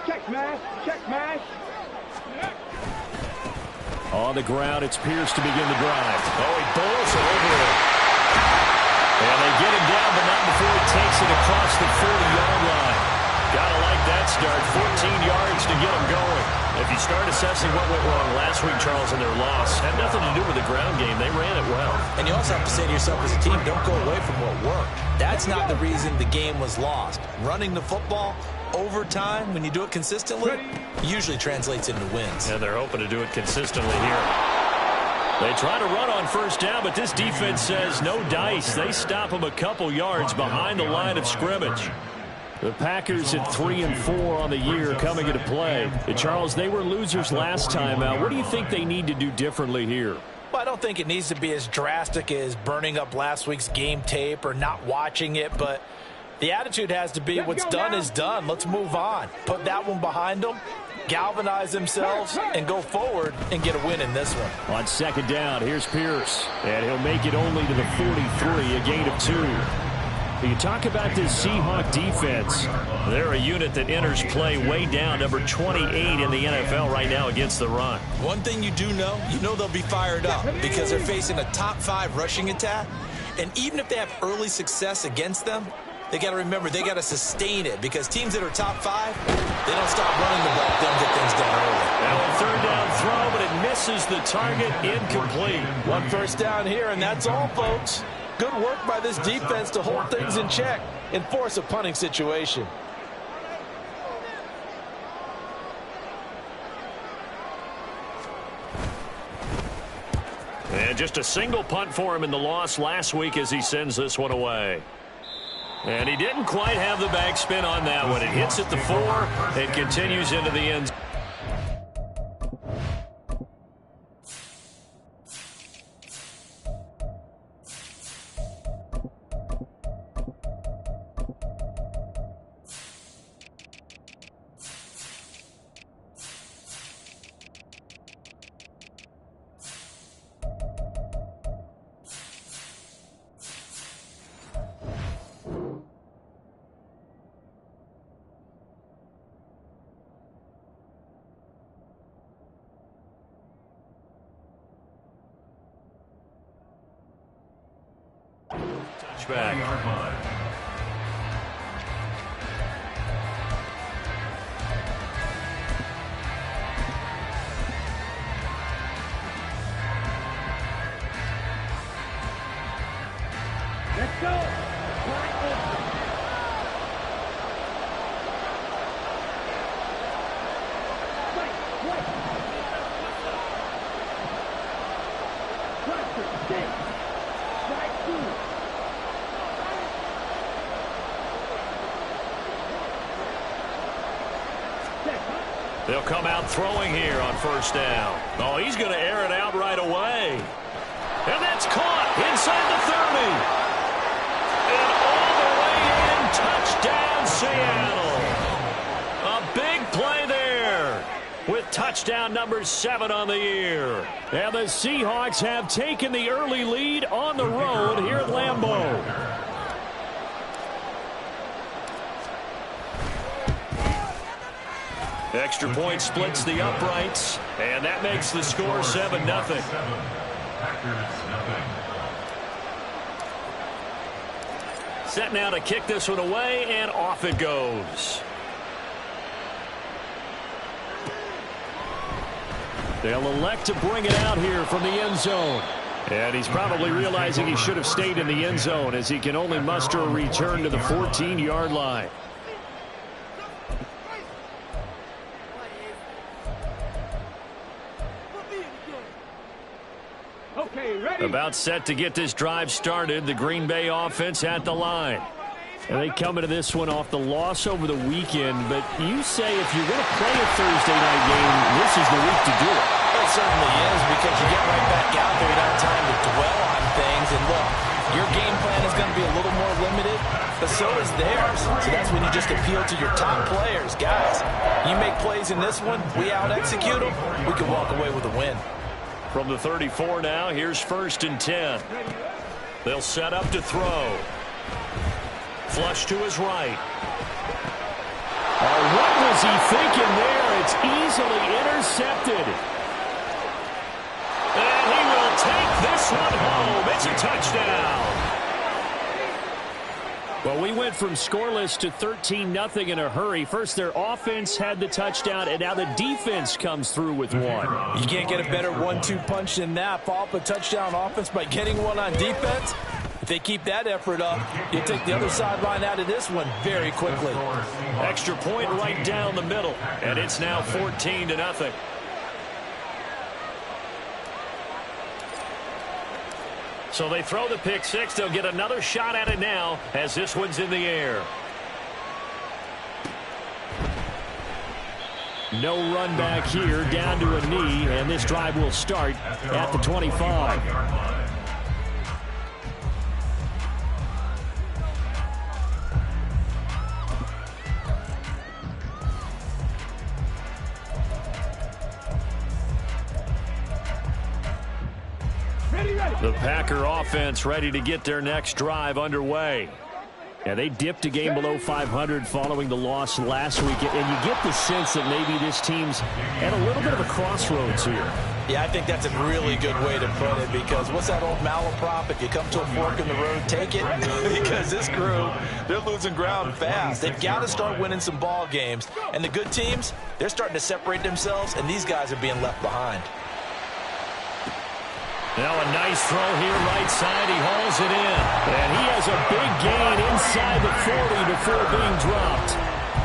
Check smash, check smash. On the ground, it's Pierce to begin the drive. Oh, he bowls it over it. And they get him down, but not before he takes it across the 40-yard line. Gotta like that start. 14 yards to get him going. If you start assessing what went wrong last week, Charles, in their loss, had nothing to do with the ground game. They ran it well. And you also have to say to yourself as a team, don't go away from what worked. That's not the reason the game was lost. Running the football over time, when you do it consistently, usually translates into wins. And they're hoping to do it consistently here. They try to run on first down, but this defense says no dice. They stop them a couple yards behind the line of scrimmage. The Packers at 3-4 on the year coming into play. And Charles, they were losers last time out. What do you think they need to do differently here? Well, I don't think it needs to be as drastic as burning up last week's game tape or not watching it, but the attitude has to be what's done is done. Let's move on. Put that one behind them, galvanize themselves, and go forward and get a win in this one. On second down, here's Pierce. And he'll make it only to the 43, a gain of 2. You talk about this Seahawk defense. They're a unit that enters play way down, number 28 in the NFL right now against the run. One thing you do know, they'll be fired up because they're facing a top 5 rushing attack. And even if they have early success against them, they got to remember they got to sustain it because teams that are top 5, they don't stop running the ball. They don't get things done early. Now a third down throw, but it misses the target, incomplete. One first down here, and that's all, folks. Good work by this defense to hold things in check and force a punting situation. And just a single punt for him in the loss last week as he sends this one away. And he didn't quite have the backspin on that one. It hits at the 4 and continues into the end zone. Touchback. Let's go. They'll come out throwing here on first down. Oh, he's going to air it out right away. And that's caught inside the 30. And all the way in, touchdown, Seattle. A big play there with touchdown number 7 on the year. And the Seahawks have taken the early lead on the road here at Lambeau. Extra point splits the uprights, and that makes the score 7-0. Set now to kick this one away, and off it goes. They'll elect to bring it out here from the end zone. And he's probably realizing he should have stayed in the end zone as he can only muster a return to the 14-yard line. About set to get this drive started, the Green Bay offense at the line. And they come into this one off the loss over the weekend, but you say if you're going to play a Thursday night game, this is the week to do it. It certainly is, because you get right back out there, you don't have time to dwell on things. And look, your game plan is going to be a little more limited, but so is theirs. So that's when you just appeal to your top players. Guys, you make plays in this one, we out-execute them, we can walk away with a win. From the 34 now, here's 1st and 10. They'll set up to throw. Flush to his right. Oh, what was he thinking there? It's easily intercepted. And he will take this one home. It's a touchdown. Well, we went from scoreless to 13-0 in a hurry. First, their offense had the touchdown, and now the defense comes through with one. You can't get a better 1-2 punch than that. Follow up a touchdown offense by getting one on defense. If they keep that effort up, you take the other sideline out of this one very quickly. Extra point right down the middle, and it's now 14-0. So they throw the pick six. They'll get another shot at it now as this one's in the air. No run back here, down to a knee, and this drive will start at the 25. The Packer offense ready to get their next drive underway. Yeah, they dipped a game below 500 following the loss last week, and you get the sense that maybe this team's at a little bit of a crossroads here. Yeah, I think that's a really good way to put it, because what's that old malaprop? If you come to a fork in the road, take it. Because this crew, they're losing ground fast. They've got to start winning some ball games. And the good teams, they're starting to separate themselves, and these guys are being left behind. Now a nice throw here right side. He hauls it in. And he has a big gain inside the 40 before being dropped.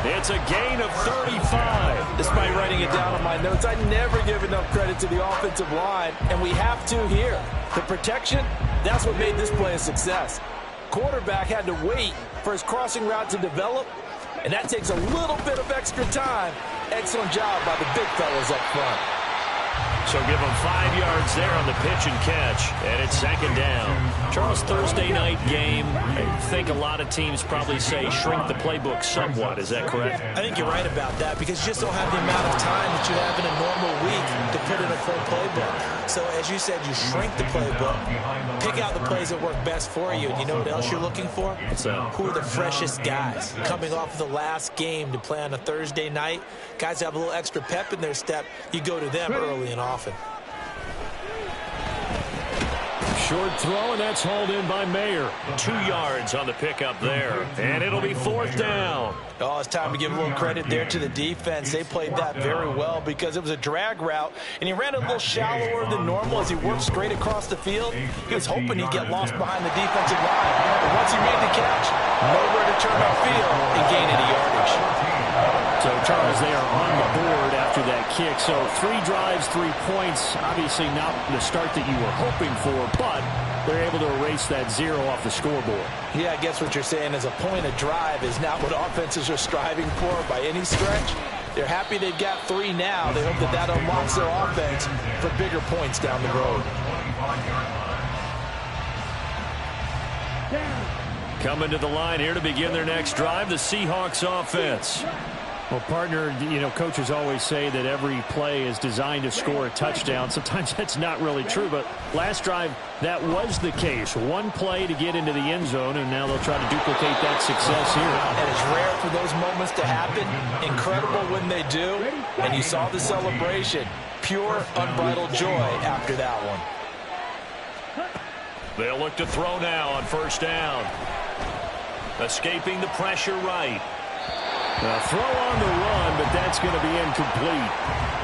It's a gain of 35. Despite writing it down on my notes, I never give enough credit to the offensive line, and we have to here. The protection, that's what made this play a success. Quarterback had to wait for his crossing route to develop, and that takes a little bit of extra time. Excellent job by the big fellas up front. So give them 5 yards there on the pitch and catch, and it's 2nd down. Charles, Thursday night game, I think a lot of teams probably say shrink the playbook somewhat. Is that correct? I think you're right about that, because you just don't have the amount of time that you have in a normal week to put in a full playbook. So as you said, you shrink the playbook, pick out the plays that work best for you, and you know what else you're looking for? What's that? Who are the freshest guys coming off of the last game to play on a Thursday night? Guys have a little extra pep in their step. You go to them early and often. Short throw, and that's hauled in by Mayer. 2 yards on the pickup there, and it'll be 4th down. Oh, it's time to give a little credit there to the defense. They played that very well, because it was a drag route, and he ran a little shallower than normal as he worked straight across the field. He was hoping he'd get lost behind the defensive line. But once he made the catch, nowhere to turn upfield and gain any yardage. So, Charles, they are on the board after that kick. So 3 drives, 3 points. Obviously not the start that you were hoping for, but they're able to erase that 0 off the scoreboard. Yeah, I guess what you're saying is a point of drive is not what offenses are striving for by any stretch. They're happy they've got 3 now. They hope that that unlocks their offense for bigger points down the road. Coming to the line here to begin their next drive, the Seahawks offense. Well, partner, you know, coaches always say that every play is designed to score a touchdown. Sometimes that's not really true, but last drive, that was the case. 1 play to get into the end zone, and now they'll try to duplicate that success here. And it's rare for those moments to happen. Incredible when they do. And you saw the celebration. Pure, unbridled joy after that one. They'll look to throw now on 1st down. Escaping the pressure right. A throw on the run, but that's going to be incomplete.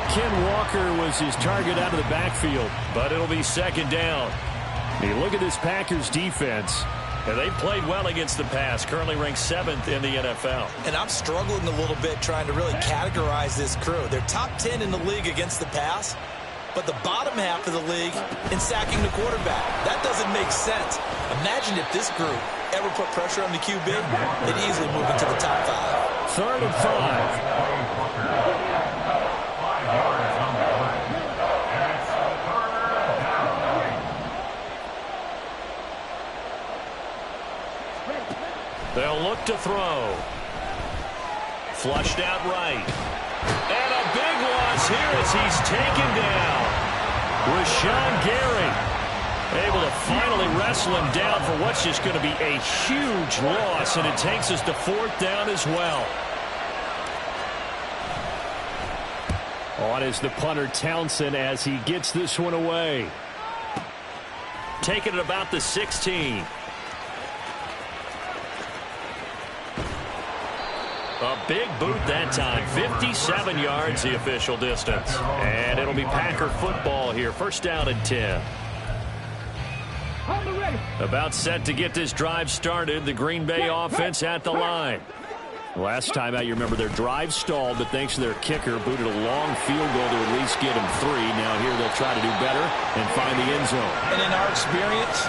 Ken Walker was his target out of the backfield, but it'll be 2nd down. You look at this Packers defense, and they've played well against the pass, currently ranked 7th in the NFL. And I'm struggling a little bit trying to really categorize this crew. They're top 10 in the league against the pass, but the bottom half of the league in sacking the quarterback. That doesn't make sense. Imagine if this group ever put pressure on the QB, they'd easily move into the top 5. 3rd and 5. They'll look to throw. Flushed out right. And a big loss here as he's taken down. Rashawn Gary able to finally wrestle him down for what's just going to be a huge loss, and it takes us to 4th down as well. On is the punter Townsend as he gets this one away. Taking it about the 16. A big boot that time. 57 yards the official distance. And it'll be Packer football here. 1st down and 10. About set to get this drive started. The Green Bay offense at the line. Last time out, you remember their drive stalled, but thanks to their kicker, booted a long field goal to at least get them 3. Now here they'll try to do better and find the end zone. And in our experience,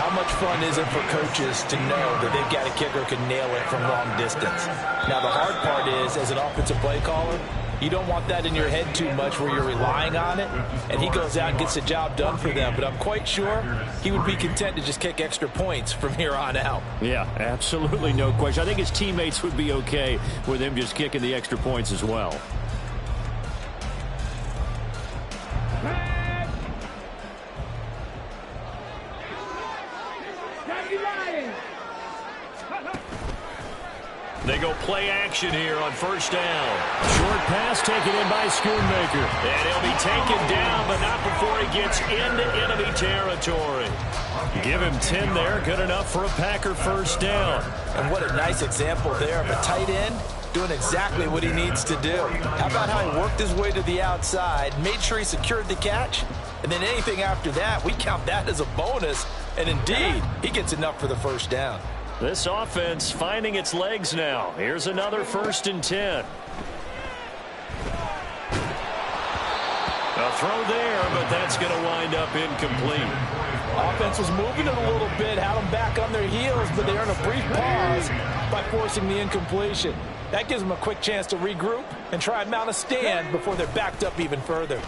how much fun is it for coaches to know that they've got a kicker who can nail it from long distance? Now, the hard part is, as an offensive play caller, you don't want that in your head too much where you're relying on it, and he goes out and gets the job done for them. But I'm quite sure he would be content to just kick extra points from here on out. Yeah, absolutely no question. I think his teammates would be okay with him just kicking the extra points as well. They go play action here on 1st down. Short pass taken in by Schoonmaker. And he'll be taken down, but not before he gets into enemy territory. Give him 10 there. Good enough for a Packer 1st down. And what a nice example there of a tight end doing exactly what he needs to do. How about how he worked his way to the outside, made sure he secured the catch, and then anything after that, we count that as a bonus. And indeed, he gets enough for the 1st down. This offense finding its legs now. Here's another 1st and 10. A throw there, but that's going to wind up incomplete. Offense was moving it a little bit, had them back on their heels, but they earned a brief pause by forcing the incompletion. That gives them a quick chance to regroup and try and mount a stand before they're backed up even further.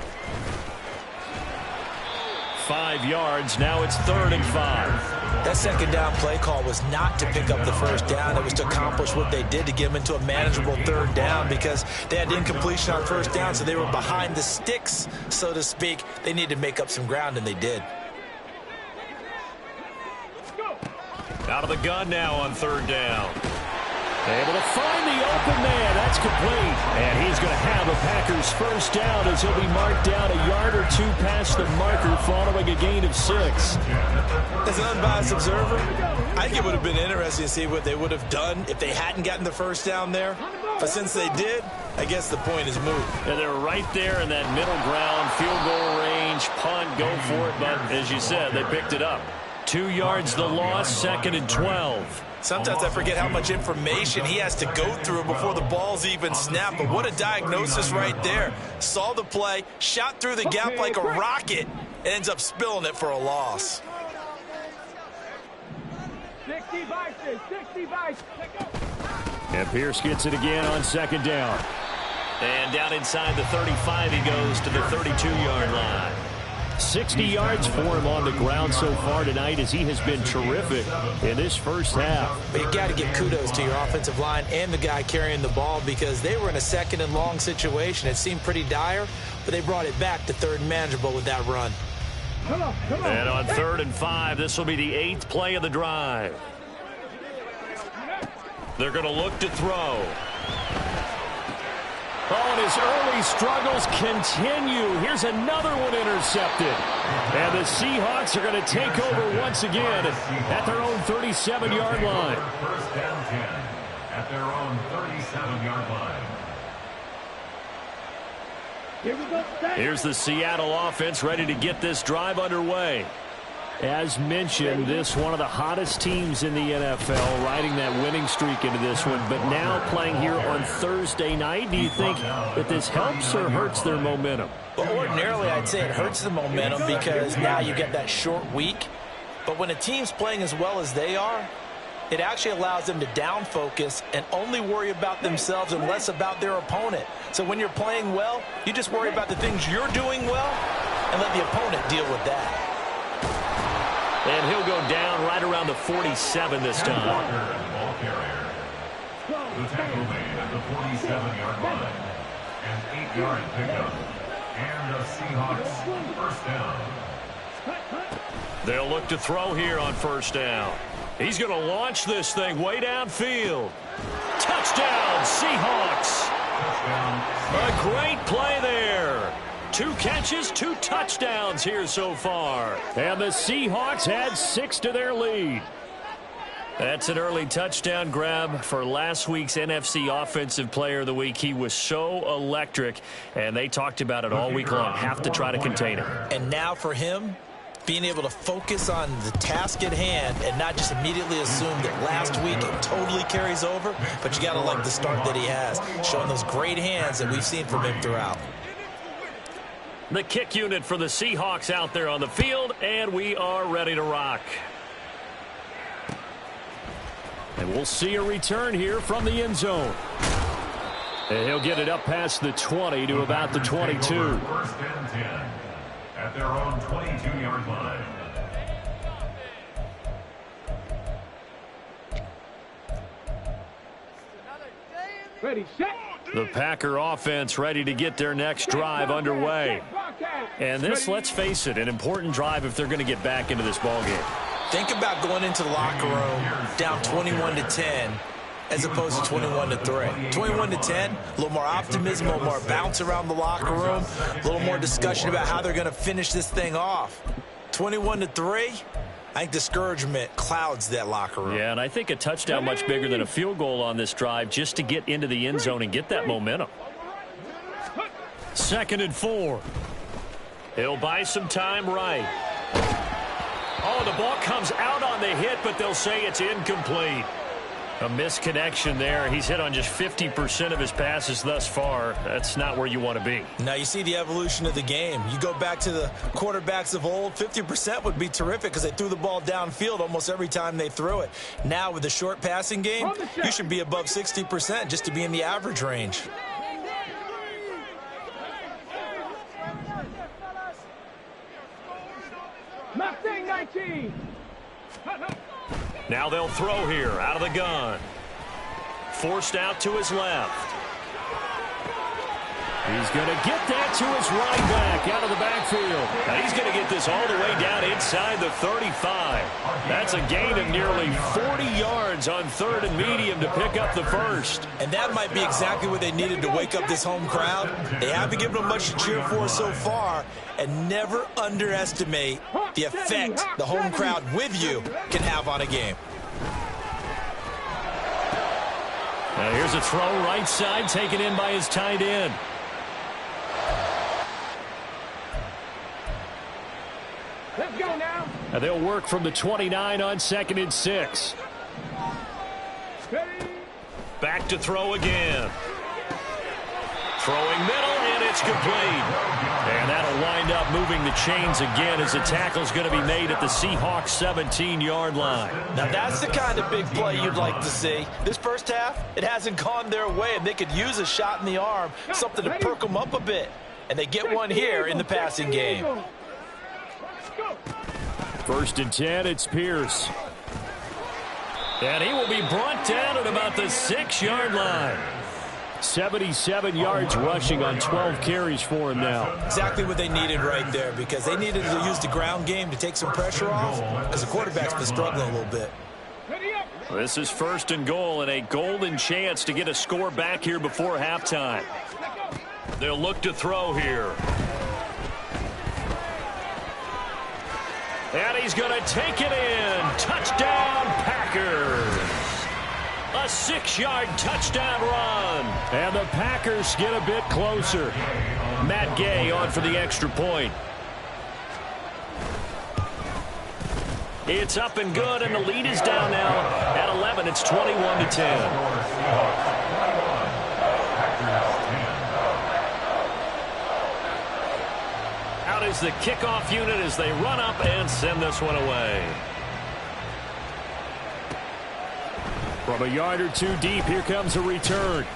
5 yards. Now it's 3rd and 5. That 2nd down play call was not to pick up the 1st down. It was to accomplish what they did to get them into a manageable 3rd down because they had incompletion on 1st down, so they were behind the sticks, so to speak. They needed to make up some ground, and they did. Out of the gun now on 3rd down. Able to find the open man. That's complete. And he's going to have a Packers 1st down as he'll be marked down a yard or 2 past the marker following a gain of 6. As an unbiased observer, I think it would have been interesting to see what they would have done if they hadn't gotten the 1st down there. But since they did, I guess the point is moot. And they're right there in that middle ground, field goal range, punt, go for it. But as you said, they picked it up. 2 yards the loss, 2nd and 12. Sometimes I forget how much information he has to go through before the ball's even snapped. But what a diagnosis right there. Saw the play, shot through the gap like a rocket, and ends up spilling it for a loss. 60 Vikings, 60 Vikings. And Pierce gets it again on 2nd down. And down inside the 35 he goes to the 32-yard line. 60 yards for him on the ground so far tonight as he has been terrific in this 1st half. But you got to give kudos to your offensive line and the guy carrying the ball because they were in a 2nd and long situation. It seemed pretty dire, but they brought it back to 3rd and manageable with that run. Come on. And on 3rd and 5, this will be the 8th play of the drive. They're going to look to throw. Oh, and his early struggles continue. Here's another one intercepted. And the Seahawks are going to take over once again at their own 37-yard line. 1st down 10 at their own 37-yard line. Here we go. Here's the Seattle offense ready to get this drive underway. As mentioned, this one of the hottest teams in the NFL, riding that winning streak into this one, but now playing here on Thursday night. Do you think that this helps or hurts their momentum? Well, ordinarily, I'd say it hurts the momentum because now you get that short week. But when a team's playing as well as they are, it actually allows them to down focus and only worry about themselves and less about their opponent. So when you're playing well, you just worry about the things you're doing well and let the opponent deal with that. And he'll go down right around the 47 this time. Walker, ball carrier. The tackle made at the 47-yard line. An 8-yard pickup. And a Seahawks First down. They'll look to throw here on first down. He's going to launch this thing way downfield. Touchdown, Seahawks. A great play there. 2 catches, 2 touchdowns here so far. And the Seahawks add 6 to their lead. That's an early touchdown grab for last week's NFC Offensive Player of the Week. He was so electric, and they talked about it all week long. Have to try to contain him. And now for him, being able to focus on the task at hand and not just immediately assume that last week it totally carries over, but you got to like the start that he has, showing those great hands that we've seen from him throughout. The kick unit for the Seahawks out there on the field, and we are ready to rock. And we'll see a return here from the end zone. And he'll get it up past the 20 to about the 22. First and 10 at their own 22-yard line. Ready, set. The Packer offense ready to get their next drive underway. And this, let's face it, an important drive if they're going to get back into this ballgame. Think about going into the locker room down 21-10 as opposed to 21-3. 21-10, a little more optimism, a little more bounce around the locker room, a little more discussion about how they're going to finish this thing off. 21-3, I think discouragement clouds that locker room. Yeah, and I think a touchdown much bigger than a field goal on this drive just to get into the end zone and get that momentum. 2nd and 4. He'll buy some time right. Oh, the ball comes out on the hit, but they'll say it's incomplete. A misconnection there. He's hit on just 50% of his passes thus far. That's not where you want to be. Now you see the evolution of the game. You go back to the quarterbacks of old, 50% would be terrific because they threw the ball downfield almost every time they threw it. Now with the short passing game, you should be above 60% just to be in the average range. Mustang 19. Now they'll throw here out of the gun. Forced out to his left. He's going to get that to his running back out of the backfield. Now he's going to get this all the way down inside the 35. That's a gain of nearly 40 yards on 3rd and medium to pick up the first. And that might be exactly what they needed to wake up this home crowd. They haven't given them much to cheer for so far, and never underestimate the effect the home crowd with you can have on a game. Now here's a throw right side taken in by his tight end. Let's go now. And they'll work from the 29 on 2nd and 6. Ready. Back to throw again. Throwing middle, and it's complete. And that'll wind up moving the chains again as the tackle's going to be made at the Seahawks 17-yard line. Now that's the kind of big play you'd like to see. This first half, it hasn't gone their way, and they could use a shot in the arm, something to perk them up a bit. And they get one here in the passing game. 1st and 10, it's Pierce. And he will be brought down at about the 6-yard line. 77 yards rushing on 12 carries for him now. Exactly what they needed right there, because they needed to use the ground game to take some pressure off, because the quarterback's been struggling a little bit. This is 1st and goal and a golden chance to get a score back here before halftime. They'll look to throw here. And he's going to take it in. Touchdown, Packers. A 6-yard touchdown run. And the Packers get a bit closer. Matt Gay on for the extra point. It's up and good, and the lead is down now at 11. It's 21-10. Is the kickoff unit as they run up and send this one away. From a yard or two deep, here comes a return.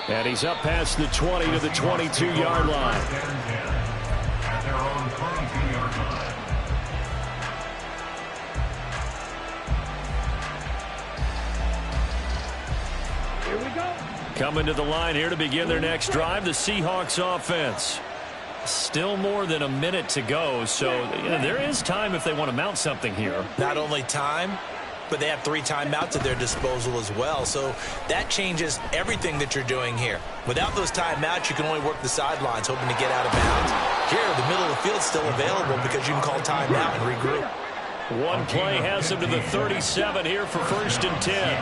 And he's up past the 20 to the 22-yard line. At their own 22-yard line. Here we go. Coming to the line here to begin their next drive, the Seahawks offense. Still more than a minute to go, so there is time if they want to mount something here. Not only time, but they have 3 timeouts at their disposal as well. So that changes everything that you're doing here. Without those timeouts, you can only work the sidelines, hoping to get out of bounds. Here, the middle of the field's still available because you can call timeout and regroup. One play has him to the 37 here for 1st and 10.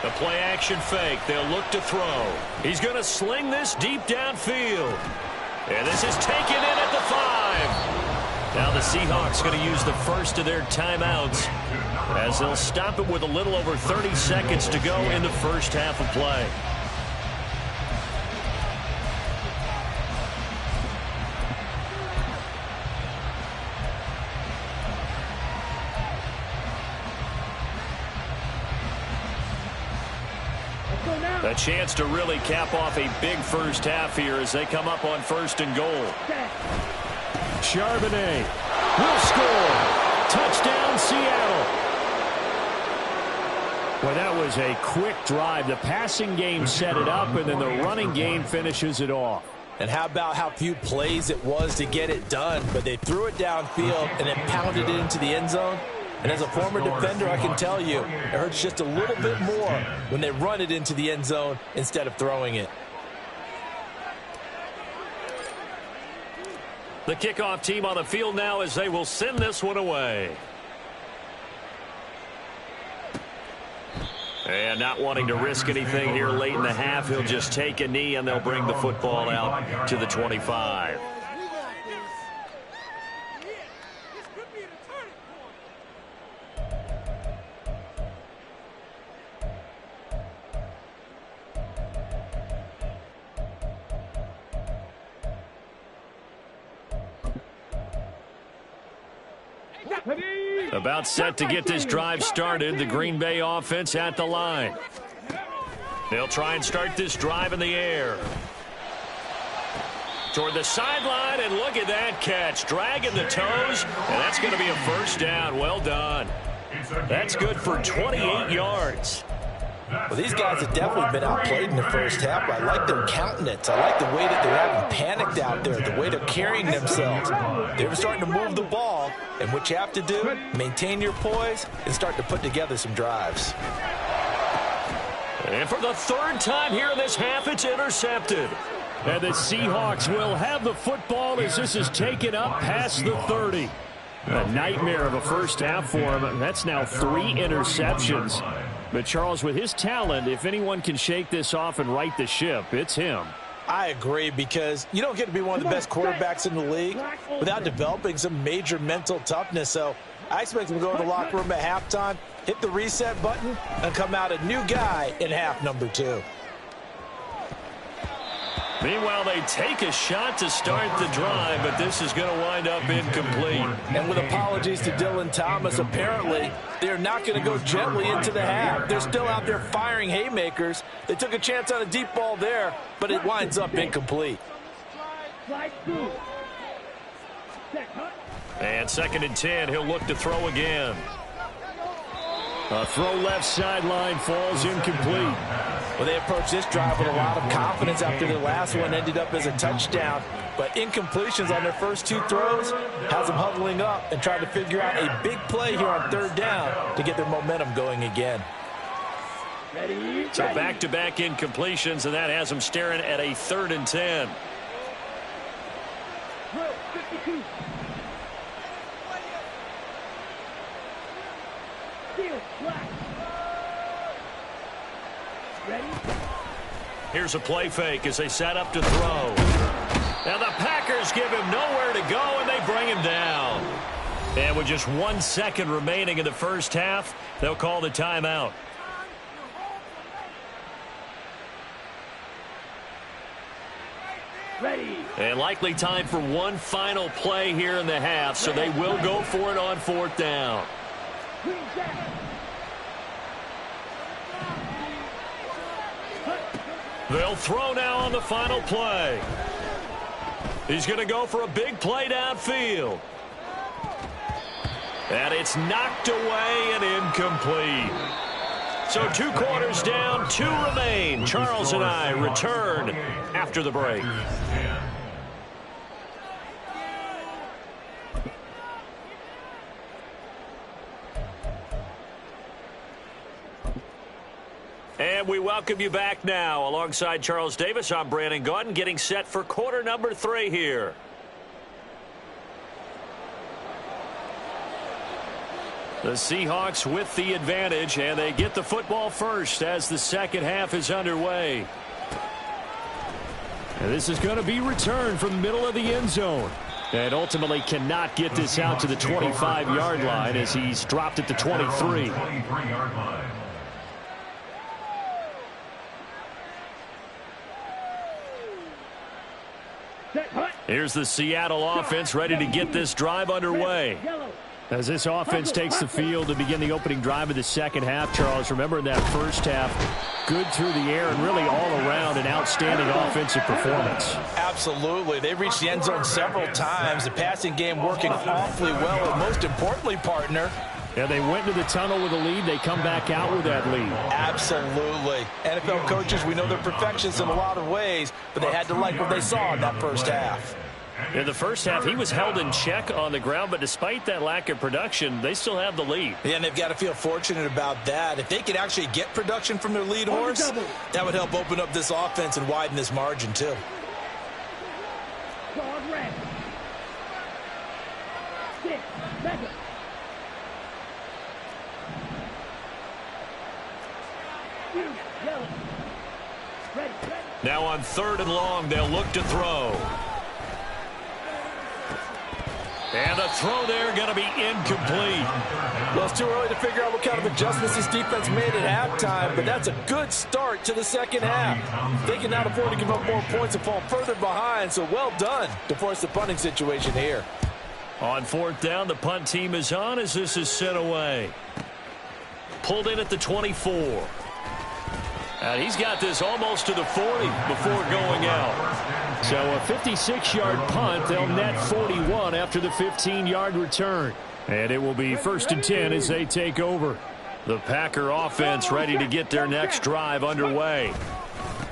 The play action fake. They'll look to throw. He's going to sling this deep downfield. And this is taken in at the 5. Now the Seahawks going to use the first of their timeouts as they'll stop it with a little over 30 seconds to go in the first half of play. A chance to really cap off a big first half here as they come up on 1st and goal. Charbonnet will score. Touchdown, Seattle. Well, that was a quick drive. The passing game set it up, and then the running game finishes it off. And how about how few plays it was to get it done, but they threw it downfield and then pounded it into the end zone. And as a former defender, I can tell you, it hurts just a little bit more when they run it into the end zone instead of throwing it. The kickoff team on the field now as they will send this one away. And not wanting to risk anything here late in the half, he'll just take a knee and they'll bring the football out to the 25. About set to get this drive started. The Green Bay offense at the line. They'll try and start this drive in the air. Toward the sideline, and look at that catch. Dragging the toes, and that's going to be a first down. Well done. That's good for 28 yards. Well, these guys have definitely been outplayed in the first half, but I like their countenance. I like the way that they're having panicked out there, the way they're carrying themselves. They're starting to move the ball, and what you have to do, maintain your poise and start to put together some drives. And for the 3rd time here in this half, it's intercepted. And the Seahawks will have the football as this is taken up past the 30. A nightmare of a first half for him. That's now 3 interceptions. But, Charles, with his talent, if anyone can shake this off and right the ship, it's him. I agree, because you don't get to be one of the best quarterbacks in the league without developing some major mental toughness. So I expect him to go to the locker room at halftime, hit the reset button, and come out a new guy in half number 2. Meanwhile, they take a shot to start the drive, but this is going to wind up incomplete. And with apologies to Dylan Thomas, apparently they're not going to go gently into the half. They're still out there firing haymakers. They took a chance on a deep ball there, but it winds up incomplete. And 2nd and 10, he'll look to throw again. A throw left sideline falls incomplete. Well, they approached this drive with a lot of confidence after their last one ended up as a touchdown. But incompletions on their first 2 throws has them huddling up and trying to figure out a big play here on 3rd down to get their momentum going again. So back-to-back incompletions, and that has them staring at a 3rd and 10. Here's a play fake as they set up to throw. Now the Packers give him nowhere to go, and they bring him down. And with just 1 second remaining in the first half, they'll call the timeout. And likely time for one final play here in the half, so they will go for it on 4th down. They'll throw now on the final play. He's going to go for a big play downfield. And it's knocked away and incomplete. So 2 quarters down, 2 remain. Charles and I return after the break. And we welcome you back now. Alongside Charles Davis, I'm Brandon Gaudin, getting set for quarter number 3 here. The Seahawks with the advantage, and they get the football first as the second half is underway. And this is going to be returned from the middle of the end zone. And ultimately cannot get this out to the 25-yard line as he's dropped at the 23. Here's the Seattle offense ready to get this drive underway. As this offense takes the field to begin the opening drive of the second half, Charles, remember in that first half, good through the air and really all around an outstanding offensive performance. Absolutely. They reached the end zone several times. The passing game working awfully well, and most importantly, partner, and they went into the tunnel with a lead. They come back out with that lead. Absolutely. NFL coaches, we know they're perfectionists in a lot of ways, but they had to like what they saw in that first half. In the first half, he was held in check on the ground, but despite that lack of production, they still have the lead. Yeah, and they've got to feel fortunate about that. If they could actually get production from their lead horse, that would help open up this offense and widen this margin, too. Now on 3rd and long, they'll look to throw. And the throw there going to be incomplete. Well, it's too early to figure out what kind of adjustments this defense made at halftime, but that's a good start to the second half. They can now afford to give up more points and fall further behind, so well done to force the punting situation here. On 4th down, the punt team is on as this is sent away. Pulled in at the 24. And he's got this almost to the 40 before going out. So a 56-yard punt. They'll net 41 after the 15-yard return. And it will be 1st and 10 as they take over. The Packer offense ready to get their next drive underway.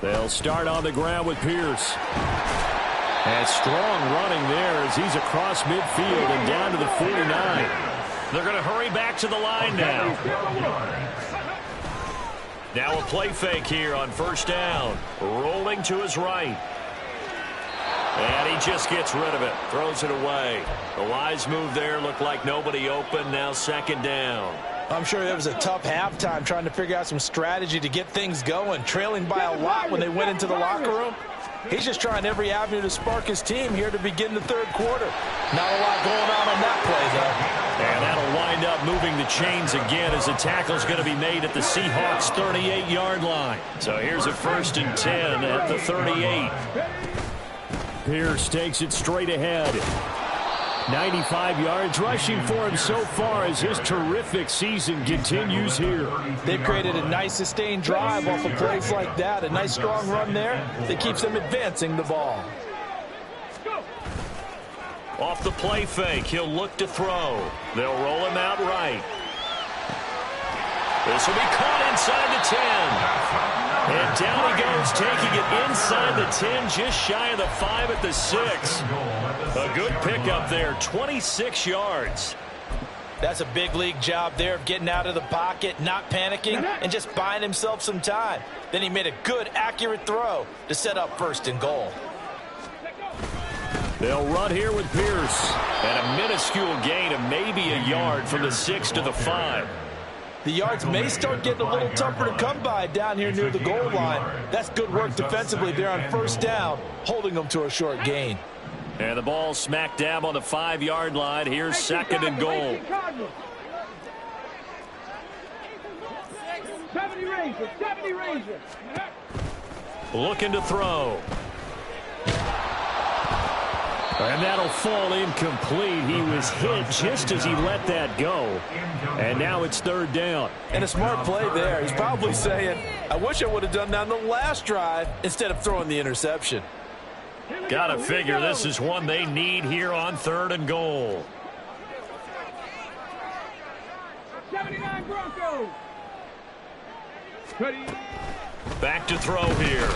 They'll start on the ground with Pierce. And strong running there as he's across midfield and down to the 49. They're going to hurry back to the line now. Now a play fake here on 1st down. Rolling to his right. And he just gets rid of it. Throws it away. The wise move there. Looked like nobody open. Now 2nd down. I'm sure it was a tough halftime trying to figure out some strategy to get things going. Trailing by a lot when they went into the locker room. He's just trying every avenue to spark his team here to begin the 3rd quarter. Not a lot going on that play, though. And that'll wind up moving the chains again as the tackle's going to be made at the Seahawks 38-yard line. So here's a 1st and 10 at the 38. Pierce takes it straight ahead. 95 yards rushing for him so far as his terrific season continues here. They've created a nice sustained drive off of plays like that. A nice strong run there that keeps them advancing the ball. Off the play fake, he'll look to throw. They'll roll him out right. This will be caught inside the 10. And down he goes, taking it inside the 10, just shy of the 5 at the 6. A good pickup there, 26 yards. That's a big league job there of getting out of the pocket, not panicking, and just buying himself some time. Then he made a good, accurate throw to set up 1st and goal. They'll run here with Pierce. And a minuscule gain of maybe a yard from the 6 to the 5. The yards may start getting a little tougher to come by down here near the goal line. That's good work defensively there on 1st down, holding them to a short gain. And the ball smack dab on the 5-yard line. Here's 2nd and goal. 70 Ranger. Looking to throw. And that'll fall incomplete. He was hit just as he let that go. And now it's 3rd down. And a smart play there. He's probably saying, I wish I would have done that on the last drive instead of throwing the interception. Gotta figure this is one they need here on 3rd and goal. 79 Broncos. Back to throw here.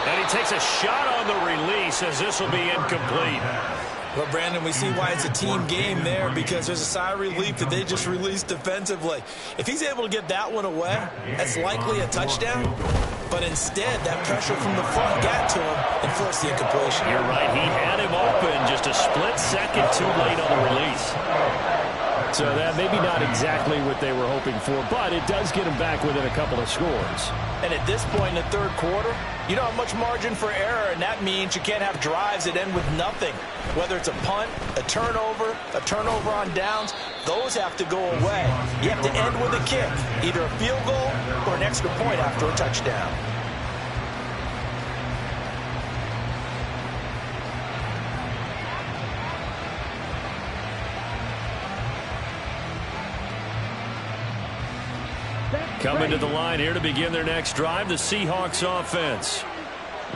And he takes a shot on the release as this will be incomplete. Well, Brandon, we see why it's a team game there, because there's a sigh of relief that they just released defensively. If he's able to get that one away, that's likely a touchdown. But instead, that pressure from the front got to him and forced the incompletion. You're right. He had him open just a split second too late on the release. So that maybe not exactly what they were hoping for, but it does get them back within a couple of scores. And at this point in the third quarter, you don't have much margin for error, and that means you can't have drives that end with nothing. Whether it's a punt, a turnover on downs, those have to go away. You have to end with a kick, either a field goal or an extra point after a touchdown. Coming to the line here to begin their next drive, the Seahawks offense.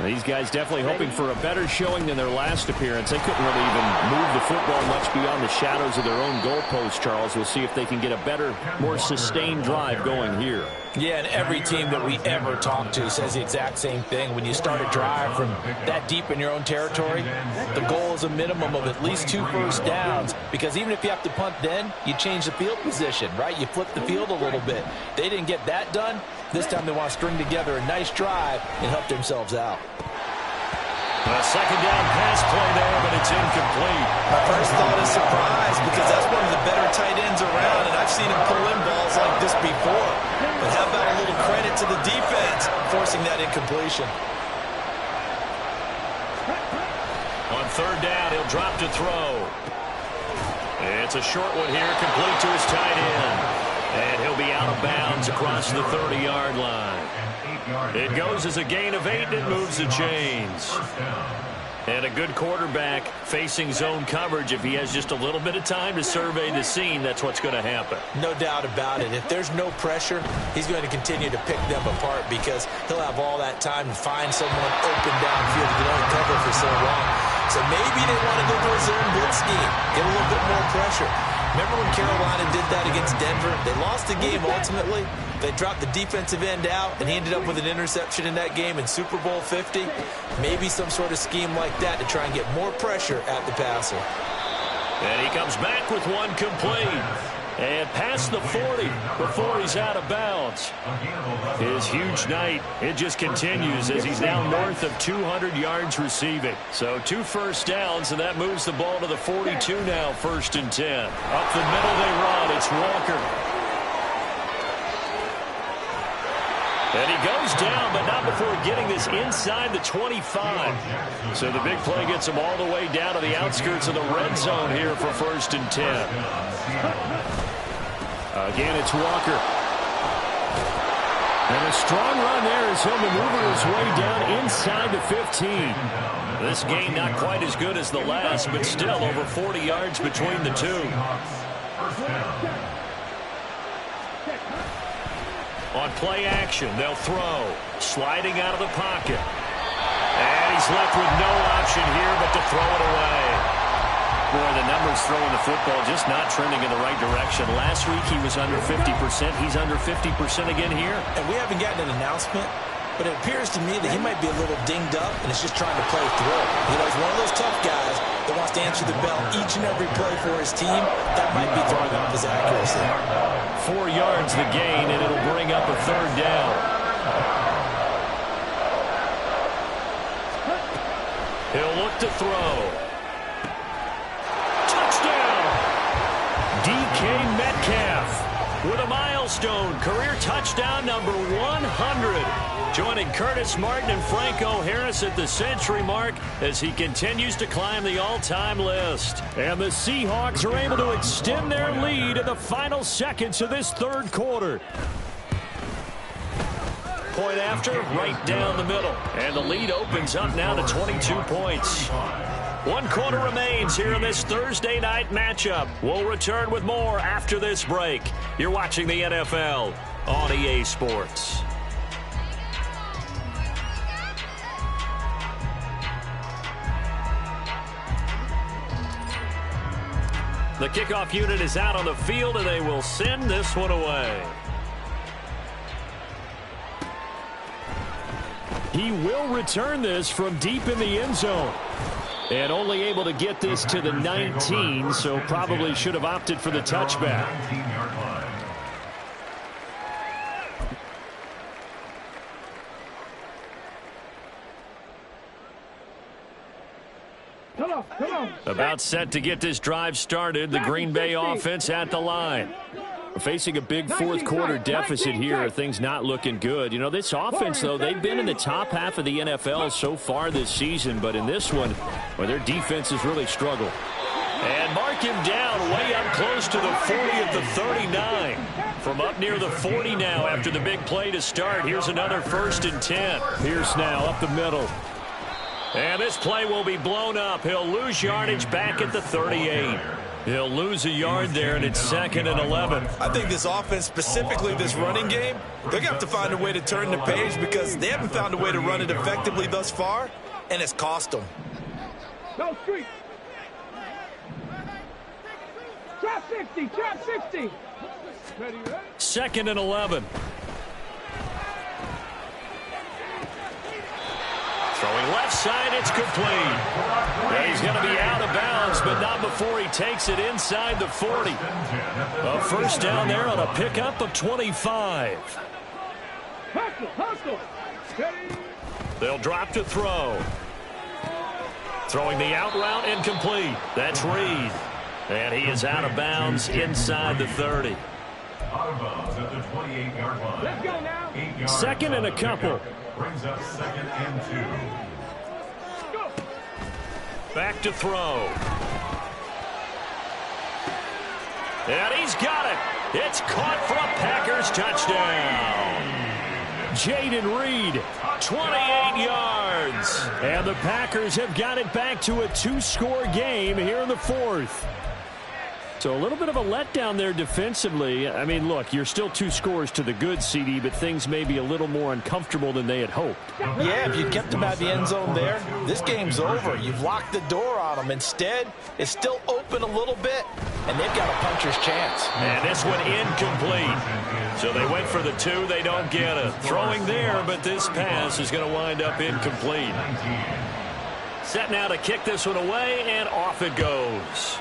These guys definitely hoping for a better showing than their last appearance. They couldn't really even move the football much beyond the shadows of their own goalpost, Charles. We'll see if they can get a better, more sustained drive going here. Yeah, and every team that we ever talk to says the exact same thing. When you start a drive from that deep in your own territory, the goal is a minimum of at least 2 first downs, because even if you have to punt then, you change the field position, right? You flip the field a little bit. They didn't get that done. This time they want to string together a nice drive and help themselves out. A second down pass play there, but it's incomplete. My first thought is surprise, because that's one of the better tight ends around, and I've seen him pull in balls like this before. But how about a little credit to the defense forcing that incompletion? On third down, he'll drop to throw. It's a short one here, complete to his tight end. And he'll be out of bounds across the 30-yard line. It goes as a gain of 8, and it moves the chains. And a good quarterback facing zone coverage. If he has just a little bit of time to survey the scene, that's what's going to happen. No doubt about it. If there's no pressure, he's going to continue to pick them apart, because he'll have all that time to find someone open downfield he can only cover for so long. So maybe they want to go to a zone blitz scheme, get a little bit more pressure. Remember when Carolina did that against Denver? They lost the game ultimately. They dropped the defensive end out, and he ended up with an interception in that game in Super Bowl 50. Maybe some sort of scheme like that to try and get more pressure at the passer. And he comes back with one complete. And past the 40 before he's out of bounds. His huge night, it just continues as he's now north of 200 yards receiving. So 2 first downs, and that moves the ball to the 42 now, 1st and 10. Up the middle they run. It's Walker. And he goes down, but not before getting this inside the 25. So the big play gets him all the way down to the outskirts of the red zone here for 1st and 10. Again, it's Walker. And a strong run there as he'll maneuver his way down inside the 15. This game not quite as good as the last, but still over 40 yards between the two. On play action, they'll throw. Sliding out of the pocket. And he's left with no option here but to throw it away. Boy, the numbers throwing the football just not trending in the right direction. Last week he was under 50%. He's under 50% again here. And we haven't gotten an announcement, but it appears to me that he might be a little dinged up and is just trying to play through. You know, he's one of those tough guys that wants to answer the bell each and every play for his team. That might be throwing off his accuracy. 4 yards the gain, and it'll bring up a 3rd down. He'll look to throw. DK Metcalf with a milestone career touchdown number 100. Joining Curtis Martin and Franco Harris at the century mark as he continues to climb the all-time list. And the Seahawks are able to extend their lead in the final seconds of this 3rd quarter. Point after, right down the middle. And the lead opens up now to 22 points. 1 quarter remains here in this Thursday night matchup. We'll return with more after this break. You're watching the NFL on EA Sports. The kickoff unit is out on the field, and they will send this one away. he will return this from deep in the end zone. And only able to get this to the 19, so probably should have opted for the touchback. 19-yard line. Come on. About set to get this drive started. The Green Bay offense at the line. Facing a big fourth quarter deficit here. Things not looking good. You know, this offense, though, they've been in the top half of the NFL so far this season. But in this one, well, their defense has really struggled. And mark him down way up close to the 40 at the 39. From up near the 40 now after the big play to start. Here's another 1st and 10. Pierce now up the middle. And this play will be blown up. He'll lose yardage back at the 38. He'll lose a yard there, and it's 2nd and 11. I think this offense, specifically this running game, they're going to have to find a way to turn the page because they haven't found a way to run it effectively thus far, and it's cost them. Go street. Trap 60. Ready? 2nd and 11. Throwing left side, it's complete. And he's going to be out of bounds, but not before he takes it inside the 40. A first down there on a pickup of 25. Hustle. They'll drop to throw. Throwing the out route incomplete. That's Reed. And he is out of bounds inside the 30. Out of bounds at the 28-yard line. Let's go now. 8 yards. 2nd and a couple. Brings up 2nd and 2. Go. Back to throw. And he's got it. It's caught for a Packers touchdown. Jayden Reed, 28 yards. And the Packers have got it back to a 2-score game here in the 4th. So a little bit of a letdown there defensively. I mean, look, you're still 2 scores to the good, CD, but things may be a little more uncomfortable than they had hoped. Yeah, if you kept them at the end zone there, this game's over. You've locked the door on them. Instead, it's still open a little bit, and they've got a puncher's chance. And this one incomplete. So they went for the 2. They don't get it. Throwing there, but this pass is going to wind up incomplete. Set now to kick this one away, and off it goes.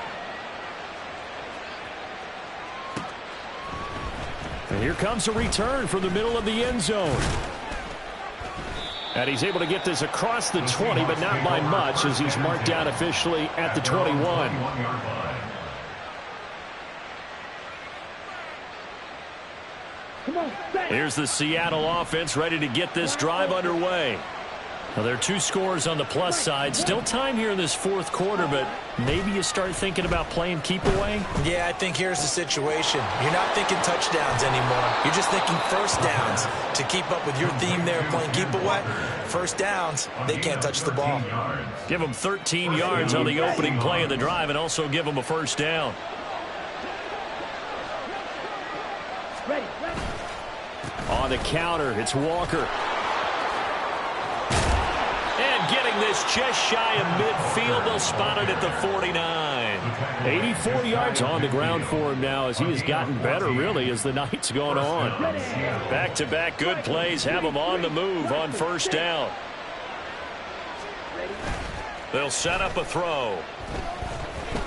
And here comes a return from the middle of the end zone. And he's able to get this across the 20, but not by much as he's marked down officially at the 21. Here's the Seattle offense ready to get this drive underway. Well, there are 2 scores on the plus side. Still time here in this 4th quarter, but maybe you start thinking about playing keep away? Yeah, I think here's the situation. You're not thinking touchdowns anymore. You're just thinking first downs. To keep up with your theme there playing keep away, first downs, they can't touch the ball. Give them 13 yards on the opening play of the drive and also give them a first down. Ready. On the counter, it's Walker. And getting this just shy of midfield, they'll spot it at the 49. 84 yards on the ground for him now as he has gotten better, really, as the night's gone on. Back-to-back good plays have him on the move on first down. They'll set up a throw.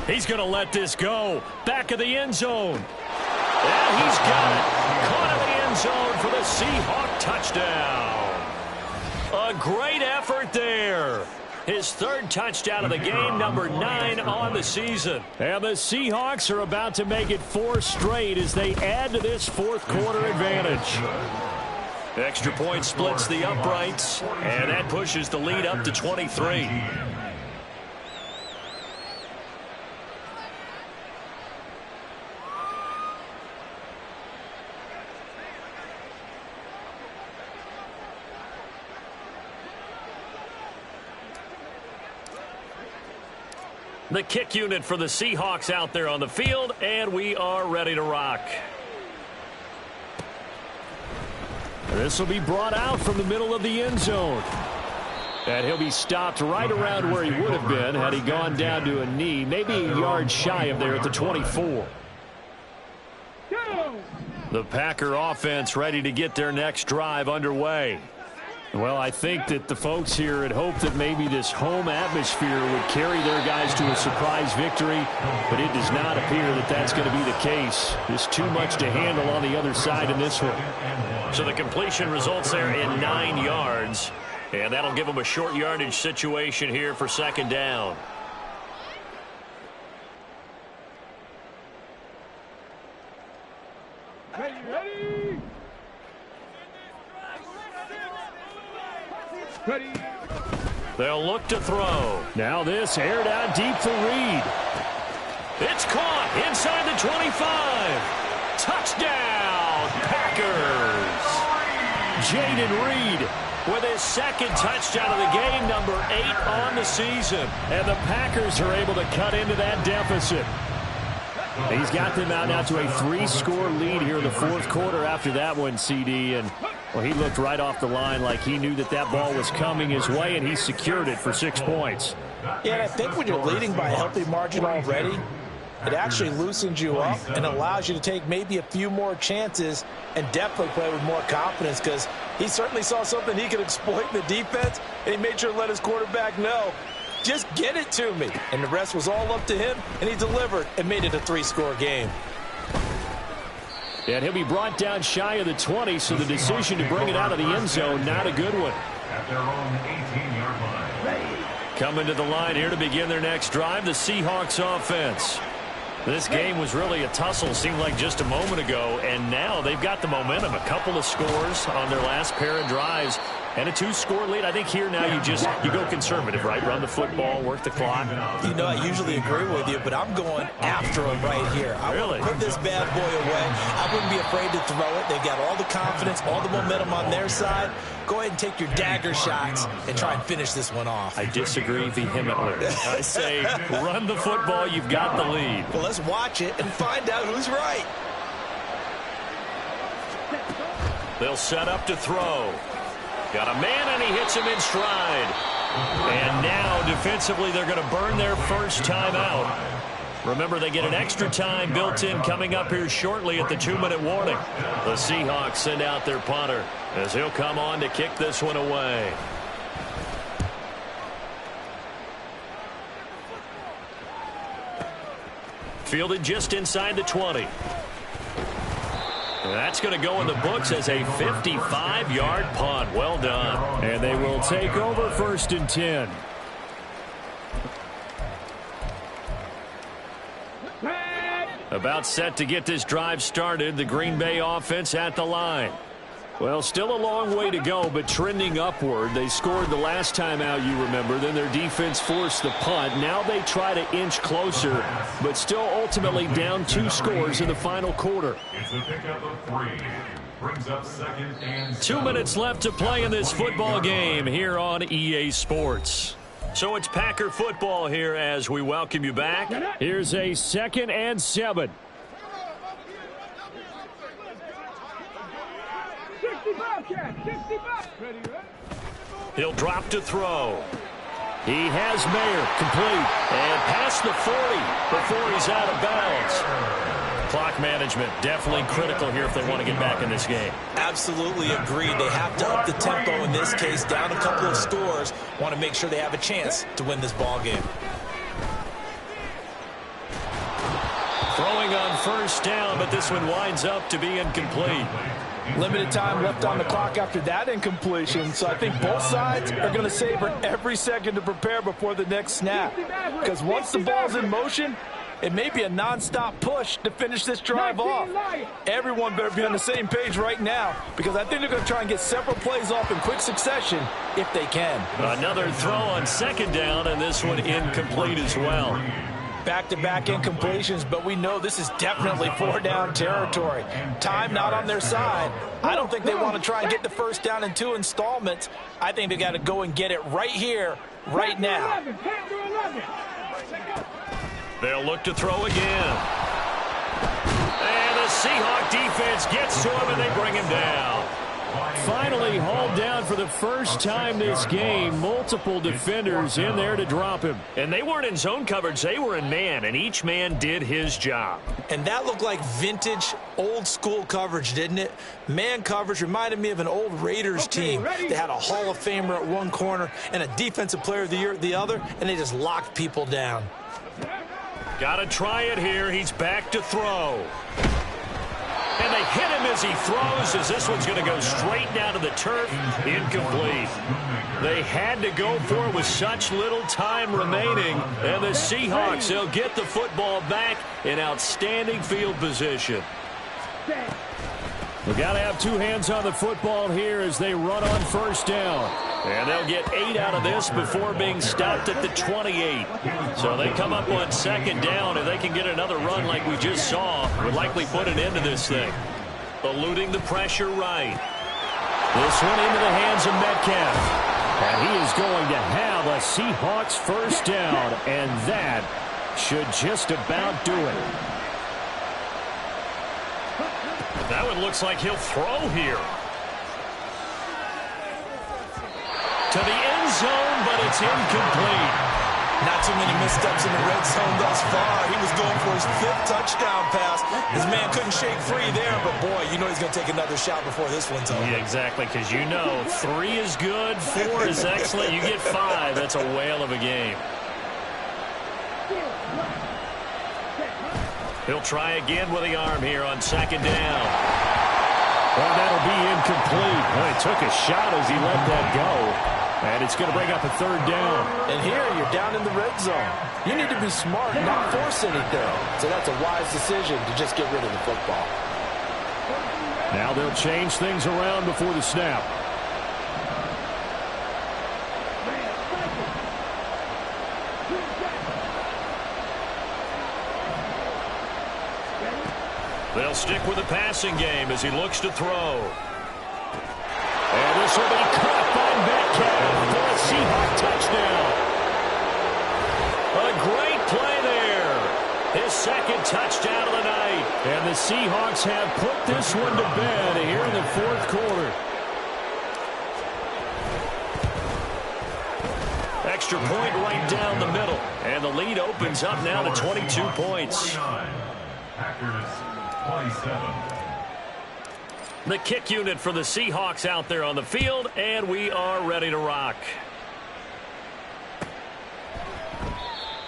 He's going to let this go. Back of the end zone. And he's got it. Caught in the end zone for the Seahawk touchdown. A great effort there. His 3rd touchdown of the game, number 9 on the season. And the Seahawks are about to make it 4 straight as they add to this 4th quarter advantage. Extra point splits the uprights, and that pushes the lead up to 23. The kick unit for the Seahawks out there on the field, and we are ready to rock. This will be brought out from the middle of the end zone. And he'll be stopped right around where he would have been had he gone down to a knee, maybe a yard shy of there at the 24. The Packer offense ready to get their next drive underway. Well, I think that the folks here had hoped that maybe this home atmosphere would carry their guys to a surprise victory, but it does not appear that that's going to be the case. There's too much to handle on the other side in this one. So the completion results there in 9 yards, and that'll give them a short yardage situation here for second down. Ready. Ready. They'll look to throw. Now this aired out deep for Reed. It's caught inside the 25. Touchdown, Packers. Jaden Reed With his second touchdown of the game, number 8 on the season. And the Packers are able to cut into that deficit. He's got them out now to a 3-score lead here in the fourth quarter after that one, CD. And, well, he looked right off the line like he knew that that ball was coming his way, and he secured it for 6 points. Yeah, and I think when you're leading by a healthy margin already, it actually loosens you up and allows you to take maybe a few more chances and definitely play with more confidence, because he certainly saw something he could exploit in the defense, and he made sure to let his quarterback know, just get it to me. And the rest was all up to him, and he delivered and made it a 3-score game. And he'll be brought down shy of the 20, so the decision to bring it out of the end zone, not a good one. At their own 18-yard line. Coming to the line here to begin their next drive, the Seahawks offense. This game was really a tussle, seemed like just a moment ago, and now they've got the momentum. A couple of scores on their last pair of drives and a 2-score lead. I think here now you go conservative, right? Run the football, work the clock. You know, I usually agree with you, but I'm going after him right here. I really want to put this bad boy away. I wouldn't be afraid to throw it. They've got all the confidence, all the momentum on their side. Go ahead and take your dagger shots and try and finish this one off. I disagree vehemently. I say run the football. You've got the lead. Well, let's watch it and find out who's right. They'll set up to throw. Got a man, and he hits him in stride. And now, defensively, they're going to burn their first time out. Remember, they get an extra time built in coming up here shortly at the 2-minute warning. The Seahawks send out their punter as he'll come on to kick this one away. Fielded just inside the 20. That's going to go in the books as a 55-yard punt. Well done. And they will take over 1st and 10. About set to get this drive started. The Green Bay offense at the line. Well, still a long way to go, but trending upward. They scored the last time out, you remember. Then their defense forced the punt. Now they try to inch closer, but still ultimately down 2 scores in the final quarter. It's a pickup of 3. Brings up 2nd and 2 minutes left to play in this football game here on EA Sports. So it's Packer football here as we welcome you back. Here's a 2nd and 7. 65, Cat. 65. Ready. He'll drop to throw. He has Mayer complete. And past the 40 before he's out of bounds. Clock management definitely critical here if they want to get back in this game. Absolutely agreed. They have to up the tempo in this case, down a couple of scores. Want to make sure they have a chance to win this ball game. Throwing on 1st down, but this one winds up to be incomplete. Limited time left on the clock after that incompletion, so I think both sides are going to savor every second to prepare before the next snap. Because once the ball's in motion, it may be a non-stop push to finish this drive off. Everyone better be on the same page right now, because I think they're going to try and get several plays off in quick succession if they can. Another throw on 2nd down, and this one incomplete as well. Back-to-back incompletions, but we know this is definitely 4-down territory. Time not on their side. I don't think they want to try and get the 1st down in 2 installments. I think they got to go and get it right here, right now. They'll look to throw again. And the Seahawk defense gets to him, and they bring him down. Finally hauled down for the first time this game. Multiple defenders in there to drop him. And they weren't in zone coverage. They were in man, and each man did his job. And that looked like vintage, old-school coverage, didn't it? Man coverage reminded me of an old Raiders team. They had a Hall of Famer at one corner and a Defensive Player of the Year at the other, and they just locked people down. Got to try it here. He's back to throw. And they hit him as he throws, as this one's going to go straight down to the turf. Incomplete. They had to go for it with such little time remaining. And the Seahawks, they'll get the football back in outstanding field position. We've got to have two hands on the football here as they run on first down. And they'll get 8 out of this before being stopped at the 28. So they come up on second down. If they can get another run like we just saw, would likely put an end to this thing. Eluding the pressure right. This one into the hands of Metcalf. And he is going to have a Seahawks first down. And that should just about do it. That one looks like he'll throw here. To the end zone, but it's incomplete. Not too many missteps in the red zone thus far. He was going for his 5th touchdown pass. His man couldn't shake free there, but boy, you know he's going to take another shot before this one's over. Yeah, exactly, because you know 3 is good, 4 is excellent. You get 5. That's a whale of a game. He'll try again with the arm here on second down. Well, that'll be incomplete. Well, he took a shot as he let that go. And it's going to bring up a third down. And here, you're down in the red zone. You need to be smart and not force anything. So that's a wise decision to just get rid of the football. Now they'll change things around before the snap. They'll stick with the passing game as he looks to throw. And this will be caught by Metcalf for a Seahawks touchdown. A great play there. His second touchdown of the night. And the Seahawks have put this one to bed here in the fourth quarter. Extra point right down the middle. And the lead opens up now to 22 points. Packers 27. The kick unit for the Seahawks out there on the field, and we are ready to rock.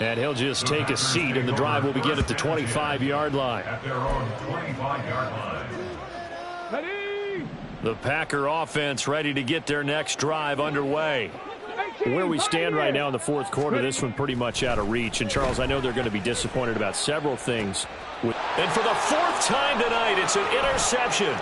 And he'll just take a seat, and the drive will begin at the 25-yard line. At their own 25-yard line. Ready? The Packer offense ready to get their next drive underway. Where we stand right now in the fourth quarter, this one pretty much out of reach. And, Charles, I know they're going to be disappointed about several things. And for the 4th time tonight, it's an interception.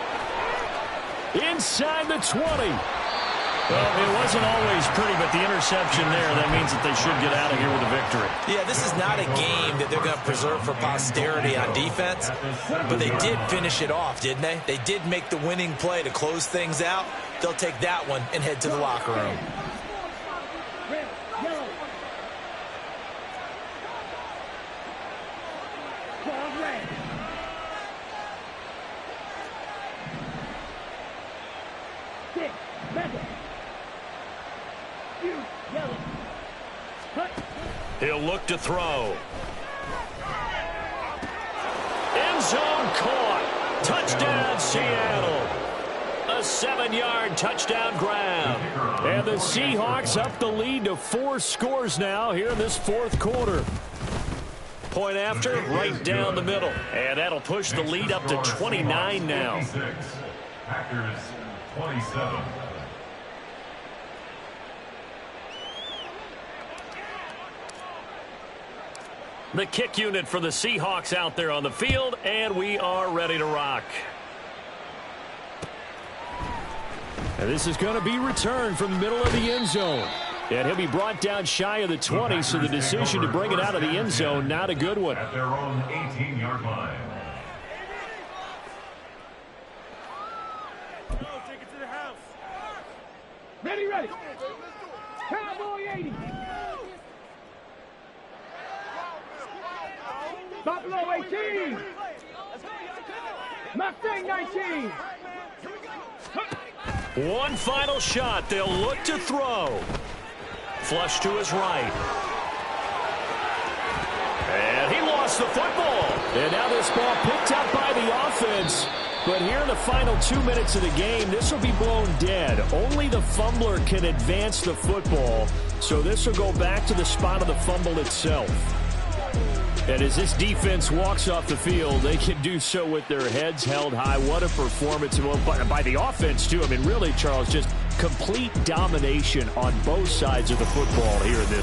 Inside the 20. Well, it wasn't always pretty, but the interception there, that means that they should get out of here with a victory. Yeah, this is not a game that they're going to preserve for posterity on defense, but they did finish it off, didn't they? They did make the winning play to close things out. They'll take that one and head to the locker room. Red, yellow. Ball red. Six, red. You, yellow. Cut. He'll look to throw. End zone caught. Touchdown, Seattle. A 7-yard touchdown grab. And the Seahawks up the lead to 4 scores now here in this fourth quarter. Point after, right down the middle. And that'll push the lead up to 29 now. Packers 27. The kick unit for the Seahawks out there on the field, and we are ready to rock. And this is going to be returned from the middle of the end zone. And he'll be brought down shy of the 20, so the decision to bring it out of the end zone, not a good one. At their own 18-yard line. Ready, ready. Cowboy 80. Buffalo 18. Mustang 19. One final shot. They'll look to throw. Flush to his right. And he lost the football. And now this ball picked up by the offense. But here in the final 2 minutes of the game, this will be blown dead. Only the fumbler can advance the football. So this will go back to the spot of the fumble itself. And as this defense walks off the field, they can do so with their heads held high. What a performance by the offense, too. I mean, really, Charles, just complete domination on both sides of the football here in this.